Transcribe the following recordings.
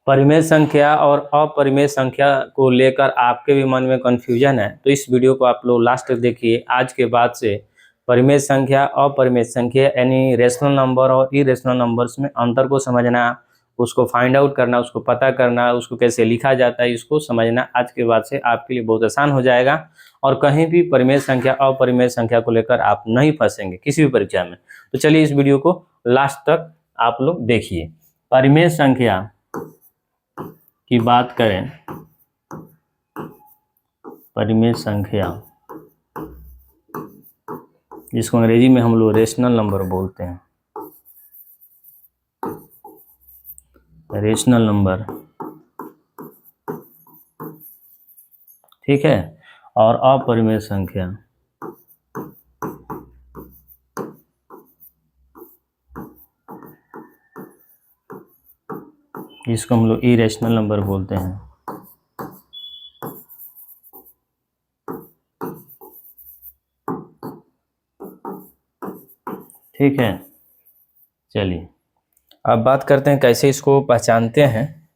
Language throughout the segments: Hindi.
परिमेय संख्या और अपरिमेय संख्या को लेकर आपके भी मन में कन्फ्यूजन है तो इस वीडियो को आप लोग लास्ट तक देखिए। आज के बाद से परिमेय संख्या, अपरिमेय संख्या यानी रेशनल नंबर और इरेशनल नंबर्स में अंतर को समझना, उसको फाइंड आउट करना, उसको पता करना, उसको कैसे लिखा जाता है, इसको समझना आज के बाद से आपके लिए बहुत आसान हो जाएगा और कहीं भी परिमेय संख्या, अपरिमेय संख्या को लेकर आप नहीं फंसेंगे किसी भी परीक्षा में। तो चलिए इस वीडियो को लास्ट तक आप लोग देखिए। परिमेय संख्या की बात करें, परिमेय संख्या जिसको अंग्रेजी में हम लोग रेशनल नंबर बोलते हैं, रेशनल नंबर, ठीक है। और अपरिमेय संख्या जिसको हम लोग इरेशनल नंबर बोलते हैं। ठीक है, चलिए अब बात करते हैं कैसे इसको पहचानते हैं।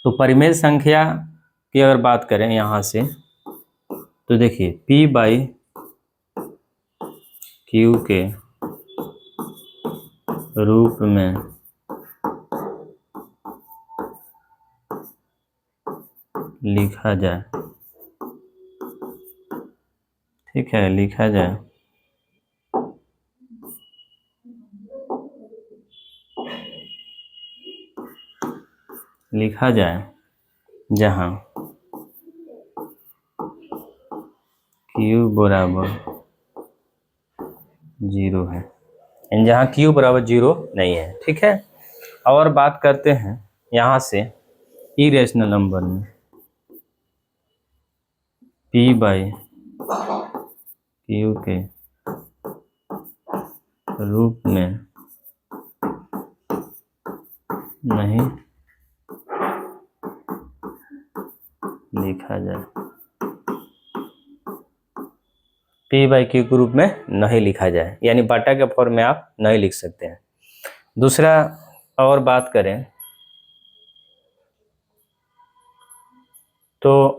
तो परिमेय संख्या की अगर बात करें यहाँ से तो देखिए P/Q के रूप में लिखा जाए, ठीक है, लिखा जाए जहाँ Q बराबर 0 है, यानी जहाँ Q बराबर 0 नहीं है, ठीक है। और बात करते हैं यहाँ से इरेशनल नंबर में P/Q के रूप में नहीं लिखा जाए, P/Q के रूप में नहीं लिखा जाए, यानी बटा के फॉर्म में आप नहीं लिख सकते हैं। दूसरा और बात करें तो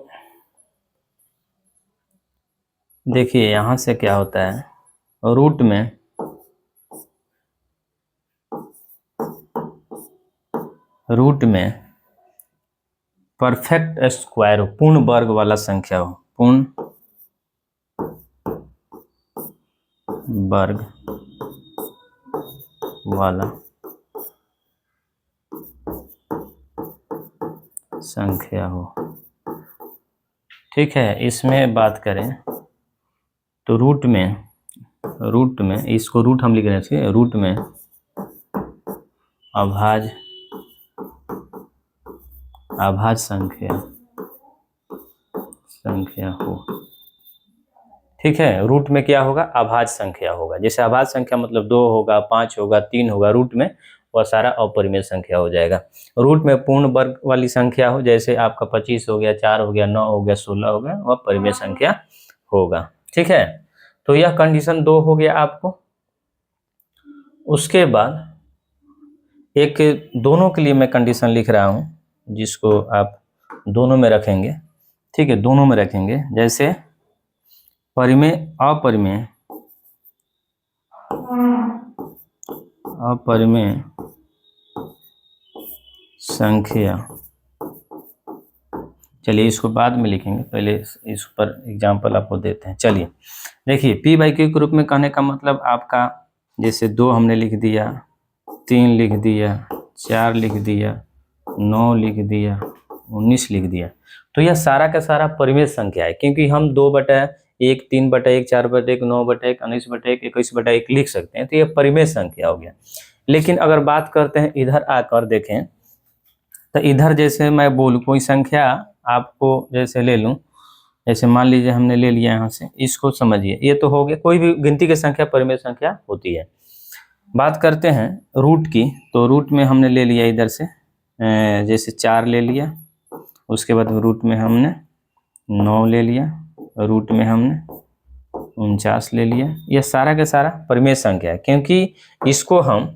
देखिए यहाँ से क्या होता है, रूट में परफेक्ट स्क्वायर हो, पूर्ण वर्ग वाला संख्या हो, पूर्ण वर्ग वाला संख्या हो, ठीक है। इसमें बात करें तो रूट में इसको रूट हम लिख रहे थे, रूट में अभाज्य संख्या हो, ठीक है। रूट में क्या होगा, अभाज्य संख्या होगा। जैसे अभाज्य संख्या मतलब 2 होगा, 5 होगा, 3 होगा, रूट में वह सारा अपरिमेय संख्या हो जाएगा। रूट में पूर्ण वर्ग वाली संख्या हो, जैसे आपका 25 हो गया, 4 हो गया, 9 हो गया, 16 हो गया, वह परिमेय संख्या होगा, ठीक है। तो यह कंडीशन 2 हो गया आपको। उसके बाद एक दोनों के लिए मैं कंडीशन लिख रहा हूं जिसको आप दोनों में रखेंगे, ठीक है, दोनों में रखेंगे। जैसे अपरिमेय संख्या, चलिए इसको बाद में लिखेंगे, पहले इस पर एग्जांपल आपको देते हैं। चलिए देखिए P/Q के रूप में कहने का मतलब आपका जैसे 2 हमने लिख दिया, 3 लिख दिया, 4 लिख दिया, 9 लिख दिया, 19 लिख दिया, तो यह सारा का सारा परिमेय संख्या है, क्योंकि हम 2/1, 3/1, 4/1, 9/1, 19/1, 21/1 लिख सकते हैं, तो यह परिमेय संख्या हो गया। लेकिन अगर बात करते हैं इधर आकर देखें तो इधर जैसे मैं बोलूँ कोई संख्या आपको जैसे ले लूँ, जैसे मान लीजिए हमने ले लिया यहाँ से, इसको समझिए, ये तो हो गया, कोई भी गिनती की संख्या परिमेय संख्या होती है। बात करते हैं रूट की, तो रूट में हमने ले लिया इधर से जैसे 4 ले लिया, उसके बाद रूट में हमने 9 ले लिया, रूट में हमने 49 ले लिया, यह सारा का सारा परिमेय संख्या है, क्योंकि इसको हम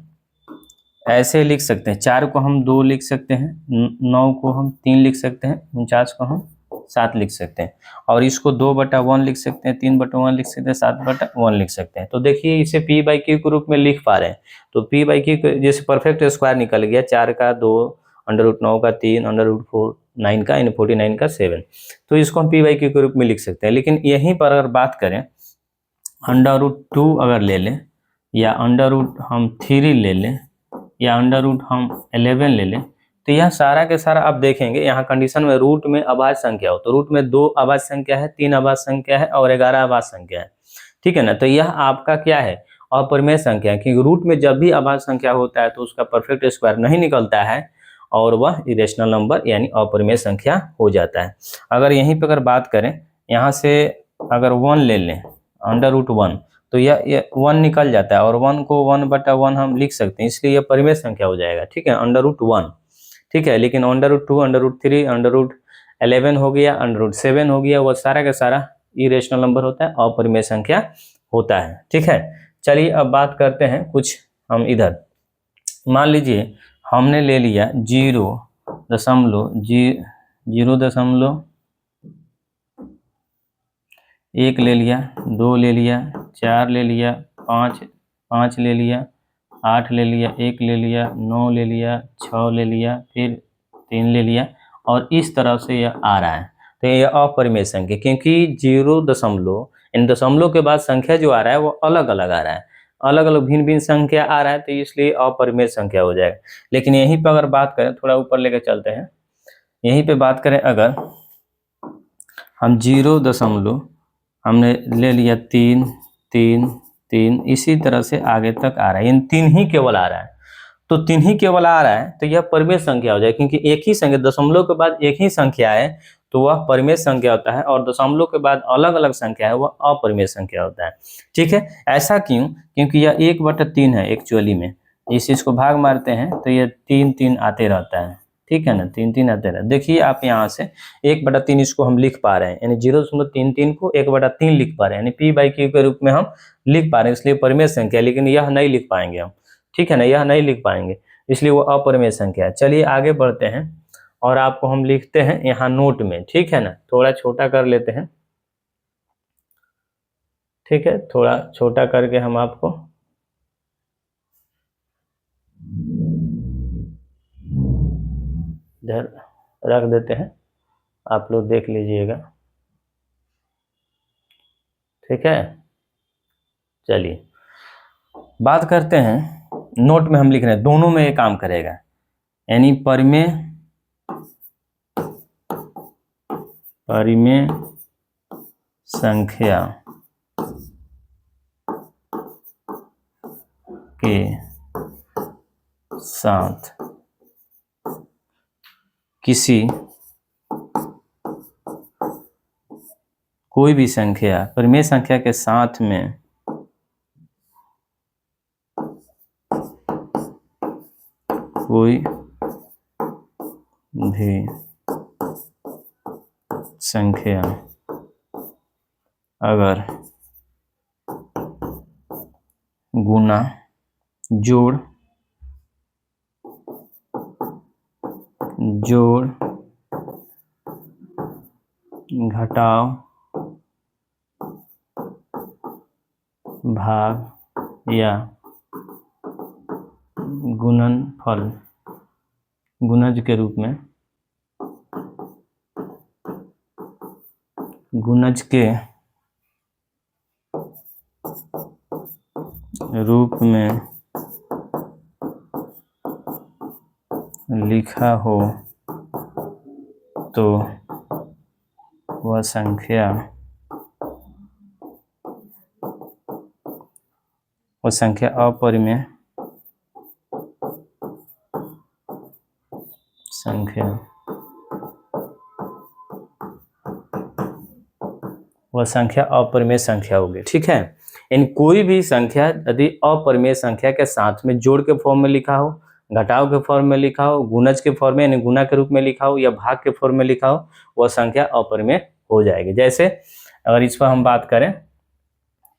ऐसे लिख सकते हैं, 4 को हम 2 लिख सकते हैं, 9 को हम 3 लिख सकते हैं, 49 को हम 7 लिख सकते हैं, और इसको 2/1 लिख सकते हैं, 3/1 लिख सकते हैं, 7/1 लिख सकते हैं। तो देखिए इसे पी बाई क्यू के रूप में लिख पा रहे हैं। तो पी बाई क्यू जैसे परफेक्ट स्क्वायर निकल गया, 4 का 2, √9 का 3, √4 9 का, यानी 49 का 7। तो इसको हम पी बाई क्यू के रूप में लिख सकते हैं। लेकिन यहीं पर अगर बात करें √2 अगर ले लें, या हम 3 ले लें, या हम 11 ले लें, तो यह सारा के सारा आप देखेंगे यहाँ कंडीशन में रूट में अभाज्य संख्या हो, तो रूट में 2 अभाज्य संख्या है, 3 अभाज्य संख्या है और 11 अभाज्य संख्या है। ठीक है ना। तो यह आपका क्या है, अपरिमेय संख्या है, क्योंकि रूट में जब भी अभाज्य संख्या होता है तो उसका परफेक्ट स्क्वायर नहीं निकलता है और वह इरेशनल नंबर यानी अपरिमेय संख्या हो जाता है। अगर यहीं पर अगर बात करें, यहाँ से अगर 1 ले लें, √1, तो यह 1 निकल जाता है, और 1 को 1/1 हम लिख सकते हैं, इसलिए यह परिमेय संख्या हो जाएगा। ठीक है, √1। ठीक है, लेकिन √2, √3, √11 हो गया, √7 हो गया, वह सारा का सारा इरेशनल नंबर होता है, अपरिमेय संख्या होता है। ठीक है, चलिए अब बात करते हैं कुछ हम इधर। मान लीजिए हमने ले लिया 0.1 ले लिया, 2 ले लिया, 4 ले लिया, 5 ले लिया, 8 ले लिया, 1 ले लिया, 9 ले लिया, 6 ले लिया, फिर 3 ले लिया, और इस तरह से यह आ रहा है। तो यह अपरिमेय संख्या, क्योंकि 0 इन दशमलव के बाद संख्या जो आ रहा है वो अलग अलग आ रहा है, अलग अलग भिन्न भिन्न संख्या आ रहा है, तो इसलिए अपरिमेय संख्या हो जाएगा। लेकिन यहीं पर अगर बात करें, थोड़ा ऊपर लेकर चलते हैं, यहीं पे बात करें, अगर हम 0 हमने ले लिया 3, 3, 3, इसी तरह से आगे तक आ रहा है, इन 3 ही केवल आ रहा है, तो 3 ही केवल आ रहा है, तो यह परिमेय संख्या हो जाए, क्योंकि एक ही संख्या, दशमलव के बाद एक ही संख्या है तो वह परिमेय संख्या होता है, और दशमलव के बाद अलग अलग संख्या है वह अपरिमेय संख्या होता है। ठीक है, ऐसा क्यों? क्योंकि यह 1/3 है एक्चुअली में, इस चीज को भाग मारते हैं तो यह 3 आते रहता है। ठीक है ना, 3 आते रहता है। देखिए आप यहाँ से 1/3 इसको हम लिख पा रहे हैं, यानी 0.33 को 1/3 लिख पा रहे हैं, यानी पी बाई क्यू के रूप में हम लिख पा रहे हैं, इसलिए परिमेय संख्या। लेकिन यह नहीं लिख पाएंगे हम, ठीक है ना, यह नहीं लिख पाएंगे, इसलिए वो अपरिमेय संख्या है। चलिए आगे बढ़ते हैं, और आपको हम लिखते हैं यहाँ नोट में। ठीक है ना, थोड़ा छोटा कर लेते हैं। ठीक है, थोड़ा छोटा करके हम आपको इधर रख देते हैं, आप लोग देख लीजिएगा। ठीक है, चलिए बात करते हैं, नोट में हम लिख रहे हैं, दोनों में ये काम करेगा, यानी परिमेय संख्या के साथ किसी कोई भी संख्या, परिमेय संख्या के साथ में कोई भी संख्या अगर गुना, जोड़, घटाव, भाग या गुणनफल, गुणज के रूप में, गुणज के रूप में लिखा हो तो वह संख्या अपरिमेय संख्या, वह संख्या अपरिमेय संख्या होगी। ठीक है, इन कोई भी संख्या यदि अपरिमेय संख्या के साथ में जोड़ के फॉर्म में लिखा हो, घटाव के फॉर्म में लिखा हो, गुणज के फॉर्म में यानी गुना के रूप में लिखा हो, या भाग के फॉर्म में लिखा हो, वह संख्या अपरिमेय हो जाएगी। जैसे अगर इस पर हम बात करें,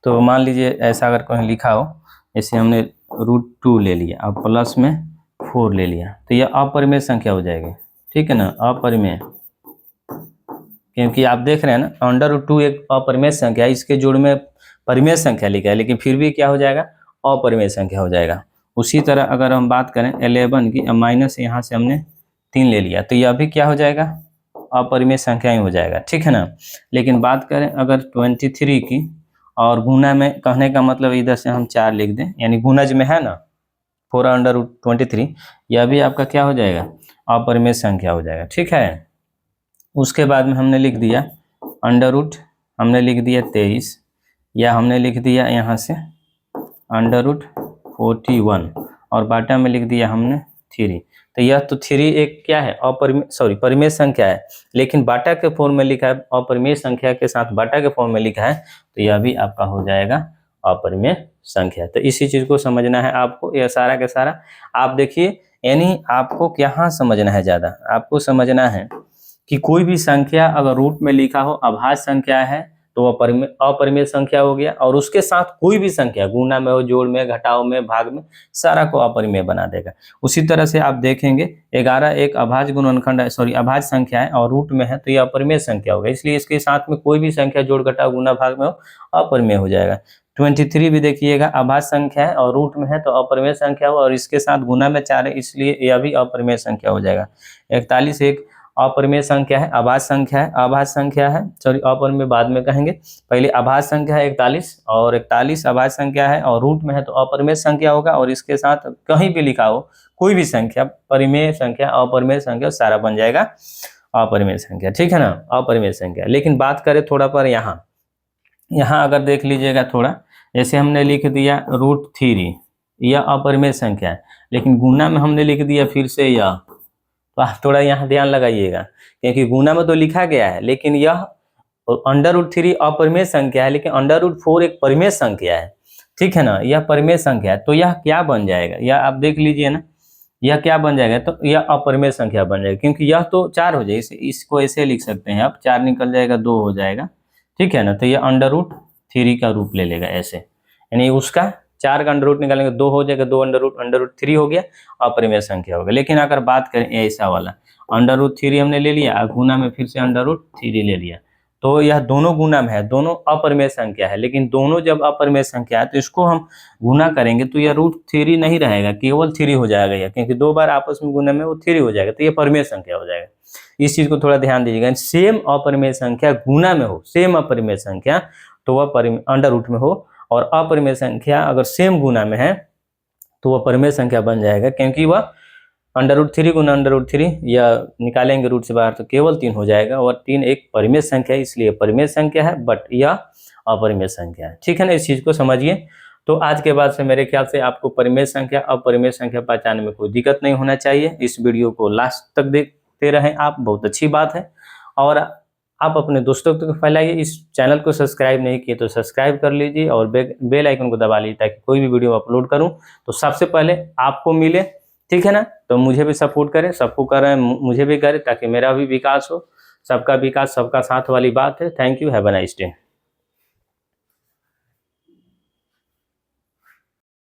तो मान लीजिए ऐसा अगर कहीं लिखा हो, जैसे हमने √2 ले लिया, अब प्लस में 4 ले लिया तो यह अपरिमेय संख्या हो जाएगी, ठीक है ना, अपरिमेय। क्योंकि आप देख रहे हैं ना √2 एक अपरिमेय संख्या है, इसके जोड़ में परिमेय संख्या लिखा है लेकिन फिर भी क्या हो जाएगा, अपरिमेय संख्या हो जाएगा। उसी तरह अगर हम बात करें 11 की, माइनस यहाँ से हमने 3 ले लिया तो यह भी क्या हो जाएगा, अपरिमेय संख्या ही हो जाएगा, ठीक है ना। लेकिन बात करें अगर 23 की और गुना में, कहने का मतलब इधर से हम 4 लिख दें, यानी गुणज में है ना 4/23, यह भी आपका क्या हो जाएगा, अपरिमेय संख्या हो जाएगा, ठीक है। उसके बाद में हमने लिख दिया अंडर हमने लिख दिया 23, या हमने लिख दिया यहाँ से √41 और बाटा में लिख दिया हमने 3। तो यह तो 3 एक क्या है, परिमेय संख्या है, लेकिन बाटा के फॉर्म में लिखा है, अपरिमेय संख्या के साथ बाटा के फॉर्म में लिखा है, तो यह भी आपका हो जाएगा अपरिमेय संख्या। तो इसी चीज को समझना है आपको, यह सारा का सारा आप देखिए, यानी आपको क्या समझना है, ज्यादा आपको समझना है कि कोई भी संख्या अगर रूट में लिखा हो अभाज्य संख्या है तो वह अपरिमेय संख्या हो गया, और उसके साथ कोई भी संख्या गुणा में हो, जोड़ में, घटाव में, भाग में, सारा को अपरिमेय बना देगा। उसी तरह से आप देखेंगे 11 एक अभाज्य गुणनखंड है, अभाज्य संख्या है और रूट में है तो यह अपरिमेय संख्या होगा, इसलिए इसके साथ में कोई भी संख्या जोड़, घटाव, गुणा, भाग में हो अपरिमेय हो जाएगा। 23 भी देखिएगा अभाज्य संख्या है और रूट में है तो अपरिमेय संख्या हो, और इसके साथ गुणा में 4 है इसलिए यह भी अपरिमेय संख्या हो जाएगा। 41 एक अपरिमेय संख्या है, अभाज्य संख्या है, अपरिमेय बाद में कहेंगे, पहले अभाज्य संख्या है 41 और 41 अभाज्य संख्या है और रूट में है तो अपरिमेय संख्या होगा, और इसके साथ कहीं भी लिखा हो कोई भी संख्या, परिमेय संख्या, अपरिमेय संख्या, सारा बन जाएगा अपरिमेय संख्या, ठीक है ना, अपरिमेय संख्या। लेकिन बात करें थोड़ा पर यहाँ अगर देख लीजिएगा थोड़ा, जैसे हमने लिख दिया √3, यह अपरिमेय संख्या है, लेकिन गुणा में हमने लिख दिया फिर से यह, तो आप थोड़ा यहाँ ध्यान लगाइएगा, क्योंकि गुणा में तो लिखा गया है लेकिन यह √3 अपरिमेय संख्या है, लेकिन √4 एक परिमेय संख्या है, ठीक है ना, यह परिमेय संख्या है, तो यह क्या बन जाएगा, यह आप देख लीजिए ना, यह क्या बन जाएगा, तो यह अपरिमेय संख्या बन जाएगा, क्योंकि यह तो 4 हो जाएगा, इसको ऐसे लिख सकते हैं आप, 4 निकल जाएगा 2 हो जाएगा, ठीक है ना, तो यह √3 का रूप ले लेगा ऐसे, यानी उसका 4 का अंडर रूट निकालेंगे 2 हो जाएगा, 2 √3 हो गया, अपरिमेय संख्या होगा। लेकिन अगर बात करें ऐसा वाला √3 हमने ले लिया, गुना में फिर से √3 ले लिया, तो यह दोनों गुना में है, दोनों अपरिमेय संख्या है, लेकिन दोनों जब अपरिमेय संख्या है तो इसको हम गुना करेंगे तो यह √3 नहीं रहेगा, केवल 3 हो जाएगा यह, क्योंकि 2 बार आपस में गुना में वो 3 हो जाएगा, तो यह परिमेय संख्या हो जाएगा। इस चीज को थोड़ा ध्यान दीजिएगा, सेम अपरिमेय संख्या गुना में हो, सेम अपरिमेय संख्या तो वह अंडर रूट में हो, और अपरिमेय संख्या अगर सेम गुना में है तो वह परिमेय संख्या बन जाएगा, क्योंकि वह √3 गुना √3 या निकालेंगे रूट से बाहर तो केवल 3 हो जाएगा, और 3 एक परिमेय संख्या है इसलिए परिमेय संख्या है, बट यह अपरिमेय संख्या है, ठीक है ना, इस चीज को समझिए। तो आज के बाद से मेरे ख्याल से आपको परिमेय संख्या, अपरिमेय संख्या पहचानने में कोई दिक्कत नहीं होना चाहिए। इस वीडियो को लास्ट तक देखते रहें आप, बहुत अच्छी बात है, और आप अपने दोस्तों तक फैलाइए। इस चैनल को सब्सक्राइब नहीं किए तो सब्सक्राइब कर लीजिए और बेल आइकन को दबा लीजिए, ताकि कोई भी वीडियो अपलोड करूं तो सबसे पहले आपको मिले, ठीक है ना। तो मुझे भी सपोर्ट करें, सबको करें, मुझे भी करें, ताकि मेरा भी विकास हो। सबका विकास सबका साथ वाली बात है। Thank you, have a nice day.